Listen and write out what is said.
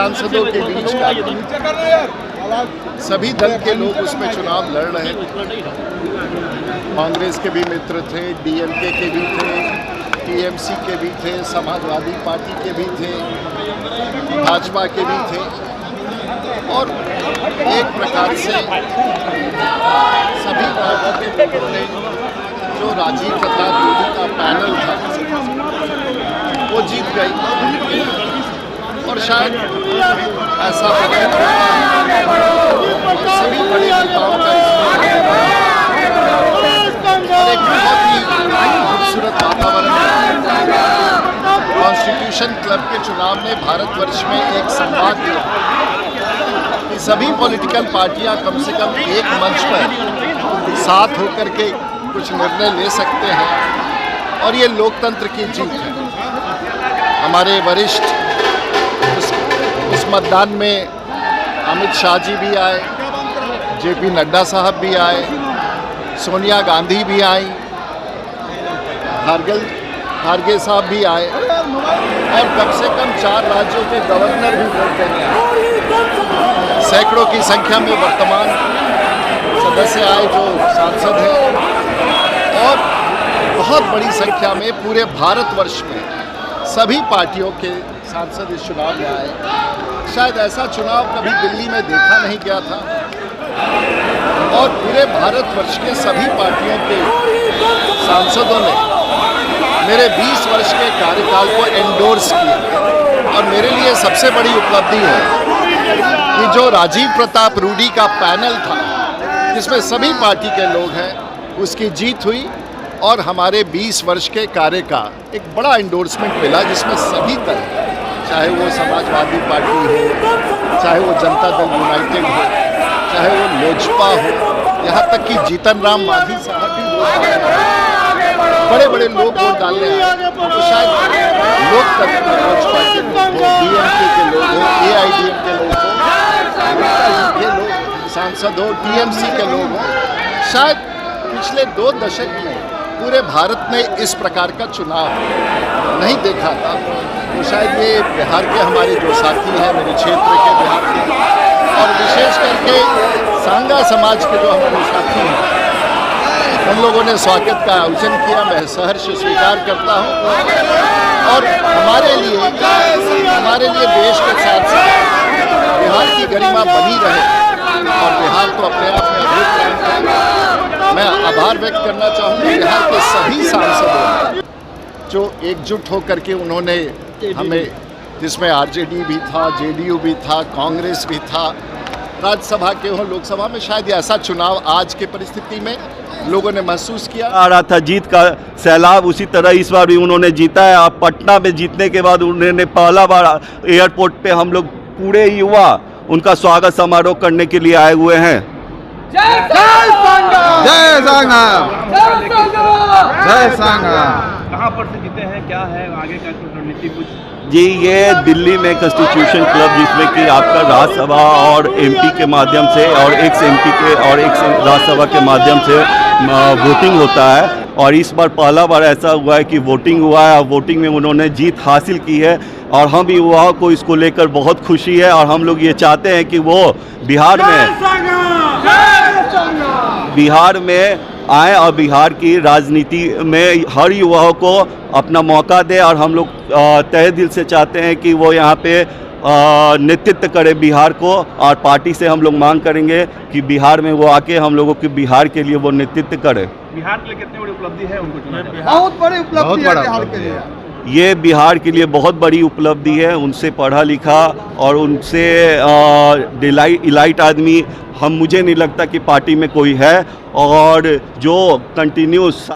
सांसदों के बीच का सभी दल के लोग उसमें चुनाव लड़ रहे थे। कांग्रेस के भी मित्र थे, डीएमके के भी थे, टीएमसी के भी थे, समाजवादी पार्टी के भी थे, भाजपा के भी थे और एक प्रकार से सभी पार्टी के लोगों ने जो राजीव प्रताप रूडी का पैनल था वो जीत गई और शायद ऐसा सभी बड़े नेताओं का एक बहुत ही खूबसूरत वातावरण कॉन्स्टिट्यूशन क्लब के चुनाव ने भारतवर्ष में एक संवाद दिया कि सभी पॉलिटिकल पार्टियां कम से कम एक मंच पर साथ होकर के कुछ निर्णय ले सकते हैं और ये लोकतंत्र की जीत है। हमारे वरिष्ठ उस मतदान में अमित शाह जी भी आए, जेपी नड्डा साहब भी आए, सोनिया गांधी भी आई, खारगे साहब भी आए और कम से कम 4 राज्यों के गवर्नर भी वोट देने आए। सैकड़ों की संख्या में वर्तमान सदस्य आए जो सांसद हैं और बहुत बड़ी संख्या में पूरे भारतवर्ष में सभी पार्टियों के सांसद इस चुनाव में आए। शायद ऐसा चुनाव कभी दिल्ली में देखा नहीं गया था और पूरे भारतवर्ष के सभी पार्टियों के सांसदों ने मेरे 20 वर्ष के कार्यकाल को एंडोर्स किया और मेरे लिए सबसे बड़ी उपलब्धि है कि जो राजीव प्रताप रूडी का पैनल था जिसमें सभी पार्टी के लोग हैं उसकी जीत हुई और हमारे 20 वर्ष के कार्य का एक बड़ा एंडोर्समेंट मिला जिसमें सभी तरह, चाहे वो समाजवादी पार्टी हो, चाहे वो जनता दल यूनाइटेड हो, चाहे वो लोजपा हो, यहाँ तक कि जीतन राम मांझी साहब भी वोट डालने आए, बड़े बड़े लोग वोट डालने आए। तो शायद लोकतंत्र लोजपा के लोग हो, डीएमके के लोग हो, एआईडीएम के लोग हो, ये लोग सांसद हो, टीएमसी के लोग हो, शायद पिछले 2 दशक में पूरे भारत ने इस प्रकार का चुनाव नहीं देखा था। तो शायद ये बिहार के हमारे जो साथी हैं, मेरे क्षेत्र के बिहार के और विशेष करके सांगा समाज के जो हमारे साथी हैं, उन लोगों ने स्वागत का आयोजन किया। मैं सहर्ष स्वीकार करता हूँ और हमारे लिए देश के साथ साथ बिहार की गरिमा बनी रहे और बिहार तो अपने आप में अद्भुत है। मैं आभार व्यक्त करना चाहूँगा बिहार के सभी सांसदों जो एकजुट होकर के उन्होंने हमें, जिसमें आरजेडी भी था, जेडीयू भी था, कांग्रेस भी था, राज्यसभा के हो, लोकसभा में शायद ऐसा चुनाव आज की परिस्थिति में लोगों ने महसूस किया। आ रहा था जीत का सैलाब, उसी तरह इस बार भी उन्होंने जीता है। आप पटना में जीतने के बाद उन्होंने पहला बार एयरपोर्ट पे हम लोग पूरे युवा उनका स्वागत समारोह करने के लिए आए हुए हैं। जय संघ! जय संघ! जय संघ! कहाँ पर से जीते हैं, क्या है आगे का रणनीति कुछ? जी, ये दिल्ली में कॉन्स्टिट्यूशन क्लब जिसमें कि आपका राज्यसभा और एमपी के माध्यम से और एक्स एमपी के और एक्स राज्यसभा के माध्यम से वोटिंग होता है और इस बार पहला बार ऐसा हुआ है कि वोटिंग हुआ है और वोटिंग में उन्होंने जीत हासिल की है और हम युवाओं को इसको लेकर बहुत खुशी है और हम लोग ये चाहते हैं कि वो बिहार में आए और बिहार की राजनीति में हर युवाओं को अपना मौका दे और हम लोग तहे दिल से चाहते हैं कि वो यहाँ पे नेतृत्व करे बिहार को और पार्टी से हम लोग मांग करेंगे कि बिहार में वो आके हम लोगों के बिहार के लिए वो नेतृत्व करे। बिहार के लिए कितनी बड़ी उपलब्धि है उनको चुना? बहुत बड़ी उपलब्धि है बिहार के लिए। ये बिहार के लिए बहुत बड़ी उपलब्धि है। उनसे पढ़ा लिखा और उनसे इलाइट आदमी मुझे नहीं लगता कि पार्टी में कोई है और जो कंटिन्यूस